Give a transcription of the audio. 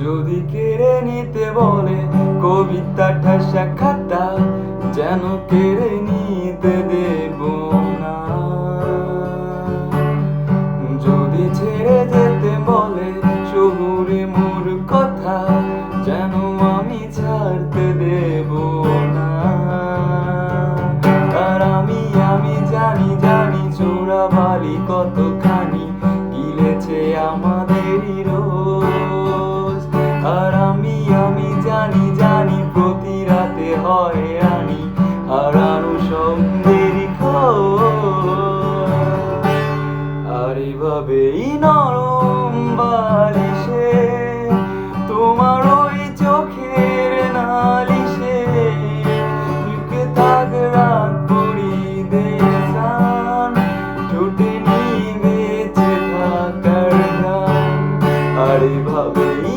যদি কেড়ে নিতে বলে কবিতা ঠাসা খাতা, যেন কেড়ে নিতে দেব না। যদি ছেড়ে যেতে বলে শহুরে মোর কথা, যেন আমি ছাড়তে দেব না। আর আমি জানি জানি চোরাবালি কতখানি গিলেছে আমাদেরই রোজ। আর আমি জানি জানি প্রতি রাতে হয় রানী হারানো স্বপ্নেরই খোঁজ। আর এভাবেই নরম বালিশে তোমার ওই চোখের নালিশে ঢুকে থাক রাত পরিদেশান, ঠোঁটে নিয়ে বেঁচে থাকার গান। আর এভাবেই